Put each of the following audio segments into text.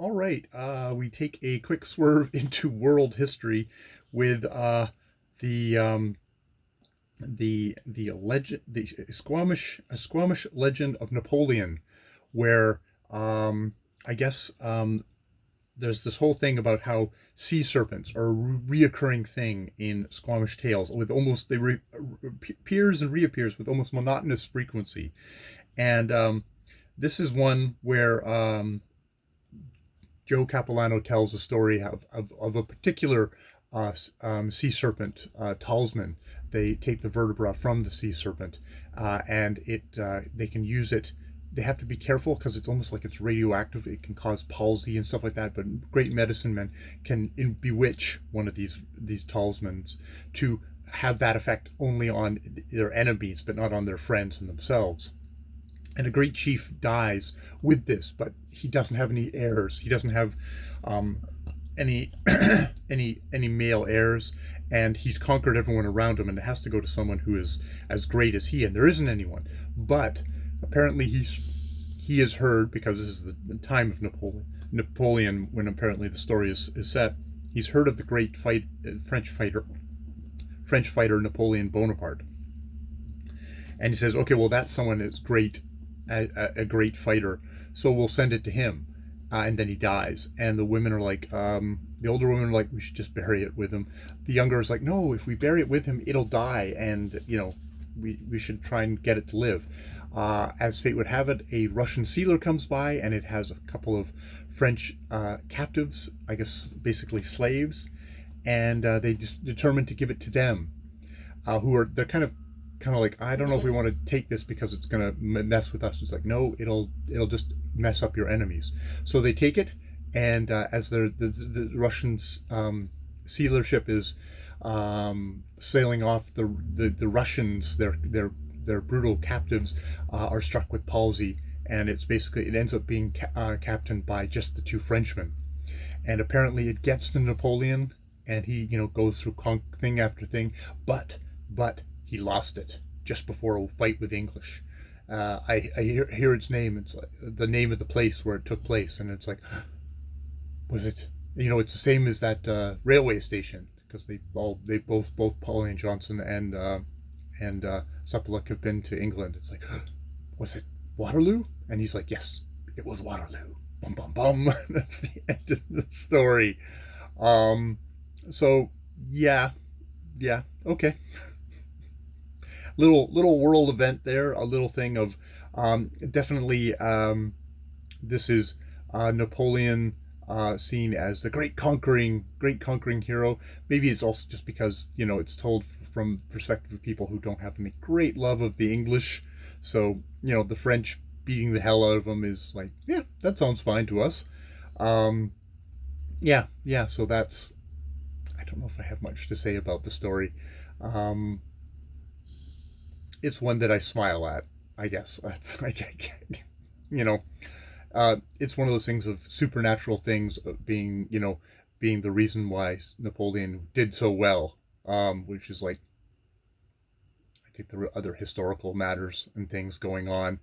All right, we take a quick swerve into world history with the um, the Squamish legend of Napoleon, where I guess there's this whole thing about how sea serpents are a reoccurring thing in Squamish tales. With almost appears and reappears with almost monotonous frequency, and this is one where Joe Capilano tells a story of a particular sea serpent talisman. They take the vertebra from the sea serpent, and they can use it. They have to be careful because it's almost like it's radioactive. It can cause palsy and stuff like that. But great medicine men can bewitch one of these talismans to have that effect only on their enemies, but not on their friends and themselves. And a great chief dies with this, but he doesn't have any heirs. He doesn't have any any male heirs, and he's conquered everyone around him, and it has to go to someone who is as great as he, and there isn't anyone. But apparently he is heard, because this is the time of Napoleon, when apparently the story is set. He's heard of the great French fighter Napoleon Bonaparte, and he says, okay, well, that's someone that's great, a great fighter, so we'll send it to him. And then he dies, and the women are like, the older women are like, we should just bury it with him. The younger is like, no, if we bury it with him, it'll die, and we should try and get it to live. As fate would have it, a Russian sealer comes by, and it has a couple of French captives, I guess basically slaves, and they just determined to give it to them. They're kind of like, I don't know if we want to take this because it's going to mess with us. It's like, no, it'll just mess up your enemies. So they take it, and as the Russians sealer ship is sailing off, the Russians, their brutal captives, are struck with palsy, and it ends up being captained by just the two Frenchmen. And apparently it gets to Napoleon, and he goes through thing after thing, but he lost it just before a fight with English. I hear its name. It's like the name of the place where it took place, and it's like, was it? It's the same as that railway station, because they both Pauline Johnson and Supplick have been to England. It's like, was it Waterloo? And he's like, yes, it was Waterloo. Bum bum bum. That's the end of the story. So yeah, okay. Little world event there, a little thing of definitely this is Napoleon seen as the great conquering hero. Maybe it's also just because it's told from perspective of people who don't have any great love of the English, so the French beating the hell out of them is like, yeah, that sounds fine to us. Yeah, so that's, I don't know if I have much to say about the story. It's one that I smile at, I guess. It's like, it's one of those things of supernatural things being the reason why Napoleon did so well, which is like, I think there are other historical matters and things going on,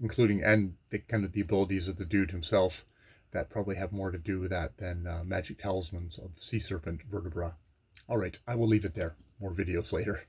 including, and the abilities of the dude himself, that probably have more to do with that than magic talismans of sea serpent vertebra. All right, I will leave it there. More videos later.